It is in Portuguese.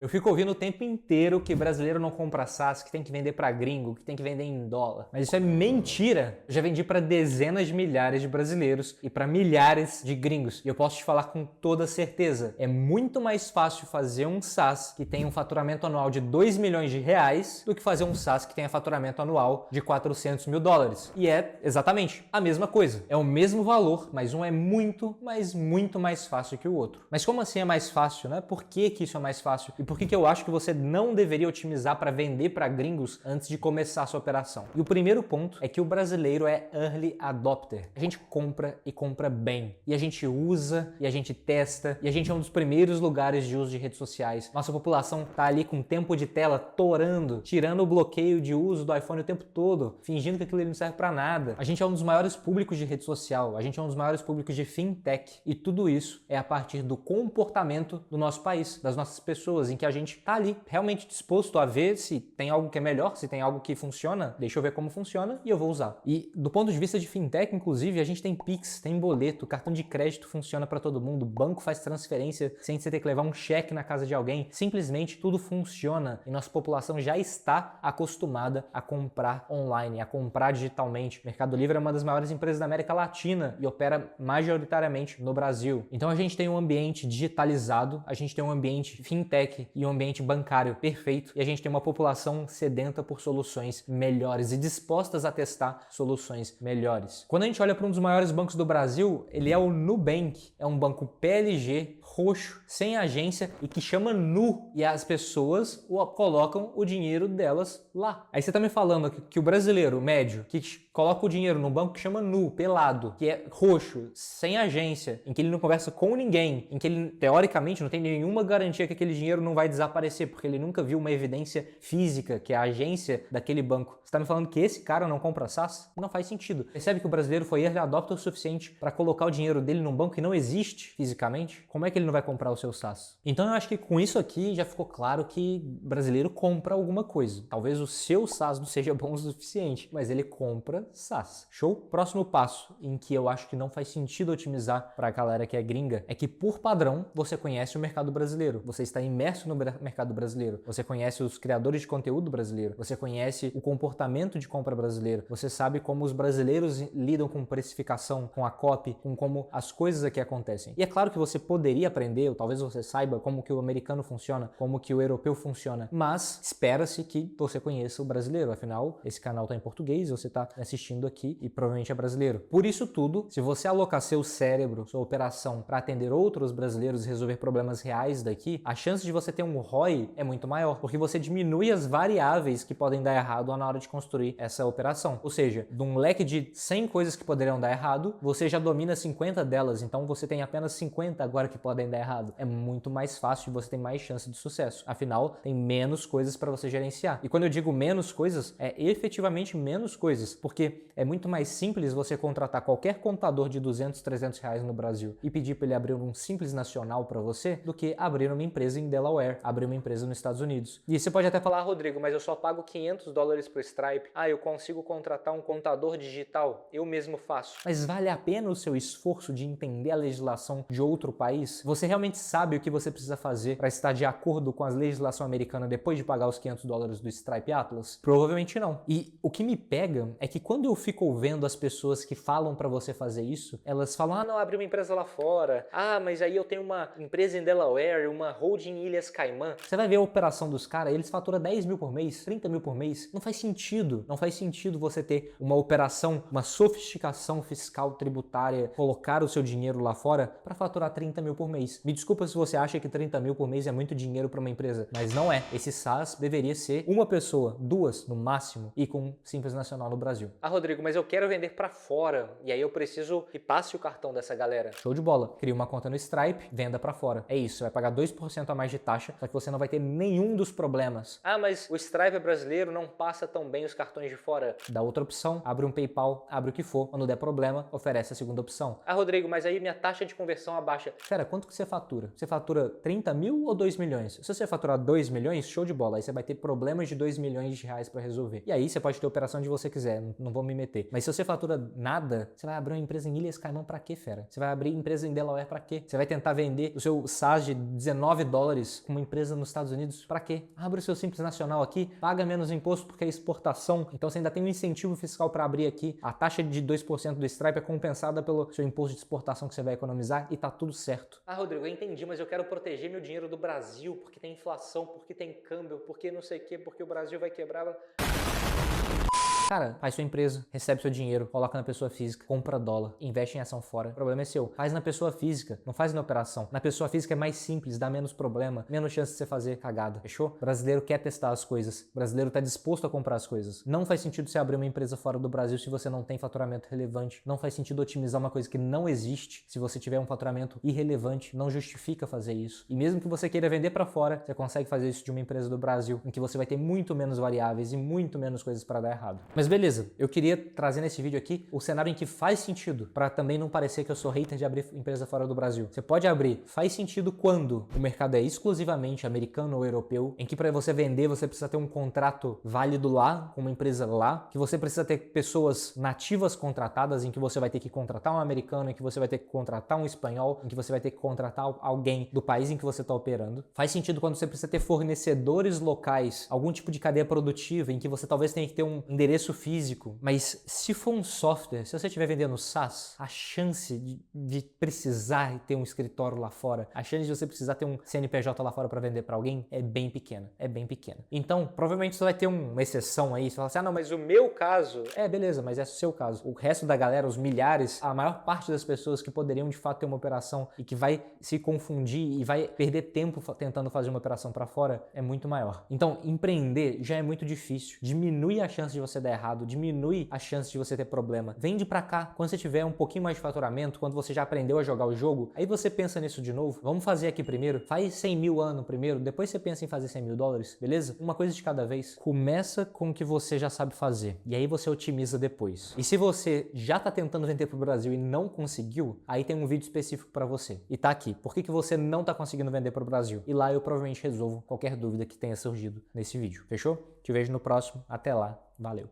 Eu fico ouvindo o tempo inteiro que brasileiro não compra SaaS, que tem que vender para gringo, que tem que vender em dólar. Mas isso é mentira. Eu já vendi para dezenas de milhares de brasileiros e para milhares de gringos. E eu posso te falar com toda certeza, é muito mais fácil fazer um SaaS que tem um faturamento anual de 2 milhões de reais do que fazer um SaaS que tenha faturamento anual de 400 mil dólares. E é exatamente a mesma coisa. É o mesmo valor, mas um é muito, mas muito mais fácil que o outro. Mas como assim é mais fácil, né? Por que isso é mais fácil? E por que eu acho que você não deveria otimizar para vender para gringos antes de começar a sua operação? E o primeiro ponto é que o brasileiro é early adopter. A gente compra e compra bem. E a gente usa, e a gente testa, e a gente é um dos primeiros lugares de uso de redes sociais. Nossa população tá ali com tempo de tela torando, tirando o bloqueio de uso do iPhone o tempo todo, fingindo que aquilo não serve para nada. A gente é um dos maiores públicos de rede social, a gente é um dos maiores públicos de fintech. E tudo isso é a partir do comportamento do nosso país, das nossas pessoas, em que a gente tá ali realmente disposto a ver se tem algo que é melhor, se tem algo que funciona, deixa eu ver como funciona e eu vou usar. E do ponto de vista de fintech, inclusive, a gente tem Pix, tem boleto, cartão de crédito funciona para todo mundo, banco faz transferência sem você ter que levar um cheque na casa de alguém, simplesmente tudo funciona e nossa população já está acostumada a comprar online, a comprar digitalmente. Mercado Livre é uma das maiores empresas da América Latina e opera majoritariamente no Brasil. Então a gente tem um ambiente digitalizado, a gente tem um ambiente fintech e um ambiente bancário perfeito e a gente tem uma população sedenta por soluções melhores e dispostas a testar soluções melhores. Quando a gente olha para um dos maiores bancos do Brasil, ele é o Nubank, é um banco PLG, roxo, sem agência e que chama Nu, e as pessoas colocam o dinheiro delas lá. Aí você tá me falando que o brasileiro médio que coloca o dinheiro num banco que chama Nu, pelado, que é roxo, sem agência, em que ele não conversa com ninguém, em que ele teoricamente não tem nenhuma garantia que aquele dinheiro não vai desaparecer, porque ele nunca viu uma evidência física, que é a agência daquele banco. Você tá me falando que esse cara não compra SaaS? Não faz sentido. Percebe que o brasileiro foi early adopter o suficiente para colocar o dinheiro dele num banco que não existe fisicamente? Como é que ele não vai comprar o seu SaaS? Então eu acho que com isso aqui já ficou claro que brasileiro compra alguma coisa. Talvez o seu SaaS não seja bom o suficiente, mas ele compra SaaS. Show? Próximo passo, em que eu acho que não faz sentido otimizar para a galera que é gringa, é que por padrão você conhece o mercado brasileiro. Você está imerso no mercado brasileiro. Você conhece os criadores de conteúdo brasileiro. Você conhece o comportamento de compra brasileiro. Você sabe como os brasileiros lidam com precificação, com a copy, com como as coisas aqui acontecem. E é claro que você poderia aprender, ou talvez você saiba como que o americano funciona, como que o europeu funciona, mas espera-se que você conheça o brasileiro. Afinal, esse canal está em português, você está assistindo aqui e provavelmente é brasileiro. Por isso tudo, se você alocar seu cérebro, sua operação para atender outros brasileiros e resolver problemas reais daqui, a chance de você ter um ROI é muito maior, porque você diminui as variáveis que podem dar errado na hora de construir essa operação. Ou seja, de um leque de 100 coisas que poderiam dar errado, você já domina 50 delas, então você tem apenas 50 agora que podem dar errado. É muito mais fácil e você tem mais chance de sucesso. Afinal, tem menos coisas para você gerenciar. E quando eu digo menos coisas, é efetivamente menos coisas, porque é muito mais simples você contratar qualquer contador de 200, 300 reais no Brasil e pedir para ele abrir um Simples Nacional para você, do que abrir uma empresa em Delaware, abrir uma empresa nos Estados Unidos. E você pode até falar, Rodrigo, mas eu só pago $500 pro Stripe. Ah, eu consigo contratar um contador digital, eu mesmo faço. Mas vale a pena o seu esforço de entender a legislação de outro país? Você realmente sabe o que você precisa fazer para estar de acordo com a legislação americana depois de pagar os $500 do Stripe Atlas? Provavelmente não. E o que me pega é que quando eu fico ouvindo as pessoas que falam para você fazer isso, elas falam, ah, não, abri uma empresa lá fora. Ah, mas aí eu tenho uma empresa em Delaware, uma holding em Ilhas Caimã. Você vai ver a operação dos caras, eles faturam 10 mil por mês, 30 mil por mês. Não faz sentido. Não faz sentido você ter uma operação, uma sofisticação fiscal tributária, colocar o seu dinheiro lá fora para faturar 30 mil por mês. Me desculpa se você acha que 30 mil por mês é muito dinheiro para uma empresa, mas não é. Esse SaaS deveria ser uma pessoa, duas no máximo, e com Simples Nacional no Brasil. Ah, Rodrigo, mas eu quero vender para fora, e aí eu preciso que passe o cartão dessa galera. Show de bola. Cria uma conta no Stripe, venda para fora. É isso, você vai pagar 2% a mais de taxa, só que você não vai ter nenhum dos problemas. Ah, mas o Stripe é brasileiro, não passa tão bem os cartões de fora. Dá outra opção, abre um PayPal, abre o que for. Quando der problema, oferece a segunda opção. Ah, Rodrigo, mas aí minha taxa de conversão abaixa. Cara, quando quanto que você fatura. Você fatura 30 mil ou 2 milhões? Se você faturar 2 milhões, show de bola. Aí você vai ter problemas de 2 milhões de reais para resolver. E aí você pode ter operação onde você quiser, não vou me meter. Mas se você fatura nada, você vai abrir uma empresa em Ilhas Caimão pra quê, fera? Você vai abrir empresa em Delaware pra quê? Você vai tentar vender o seu SaaS de 19 dólares com uma empresa nos Estados Unidos pra quê? Abre o seu Simples Nacional aqui, paga menos imposto porque é exportação, então você ainda tem um incentivo fiscal para abrir aqui. A taxa de 2% do Stripe é compensada pelo seu imposto de exportação que você vai economizar e tá tudo certo. Ah, Rodrigo, eu entendi, mas eu quero proteger meu dinheiro do Brasil porque tem inflação, porque tem câmbio, porque não sei o quê, porque o Brasil vai quebrar. Cara, faz sua empresa, recebe seu dinheiro, coloca na pessoa física, compra dólar, investe em ação fora. O problema é seu. Faz na pessoa física, não faz na operação. Na pessoa física é mais simples, dá menos problema, menos chance de você fazer cagada. Fechou? O brasileiro quer testar as coisas. O brasileiro tá disposto a comprar as coisas. Não faz sentido você abrir uma empresa fora do Brasil se você não tem faturamento relevante. Não faz sentido otimizar uma coisa que não existe se você tiver um faturamento irrelevante. Não justifica fazer isso. E mesmo que você queira vender para fora, você consegue fazer isso de uma empresa do Brasil, em que você vai ter muito menos variáveis e muito menos coisas para dar errado. Mas beleza, eu queria trazer nesse vídeo aqui o cenário em que faz sentido, para também não parecer que eu sou hater de abrir empresa fora do Brasil. Você pode abrir, faz sentido quando o mercado é exclusivamente americano ou europeu, em que para você vender você precisa ter um contrato válido lá, com uma empresa lá, que você precisa ter pessoas nativas contratadas, em que você vai ter que contratar um americano, em que você vai ter que contratar um espanhol, em que você vai ter que contratar alguém do país em que você está operando. Faz sentido quando você precisa ter fornecedores locais, algum tipo de cadeia produtiva, em que você talvez tenha que ter um endereço físico. Mas se for um software, se você estiver vendendo SaaS, a chance de precisar ter um escritório lá fora, a chance de você precisar ter um CNPJ lá fora para vender para alguém é bem pequena, é bem pequena. Então, provavelmente você vai ter uma exceção aí, você fala assim, ah não, mas o meu caso... beleza, mas é o seu caso. O resto da galera, os milhares, a maior parte das pessoas que poderiam de fato ter uma operação e que vai se confundir e vai perder tempo tentando fazer uma operação para fora é muito maior. Então, empreender já é muito difícil. Diminui a chance de você dar errado, diminui a chance de você ter problema. Vende pra cá. Quando você tiver um pouquinho mais de faturamento, quando você já aprendeu a jogar o jogo, aí você pensa nisso de novo. Vamos fazer aqui primeiro. Faz 100 mil ano primeiro, depois você pensa em fazer 100 mil dólares, beleza? Uma coisa de cada vez. Começa com o que você já sabe fazer. E aí você otimiza depois. E se você já tá tentando vender pro Brasil e não conseguiu, aí tem um vídeo específico pra você. E tá aqui. Por que você não tá conseguindo vender pro Brasil? E lá eu provavelmente resolvo qualquer dúvida que tenha surgido nesse vídeo. Fechou? Te vejo no próximo. Até lá. Valeu.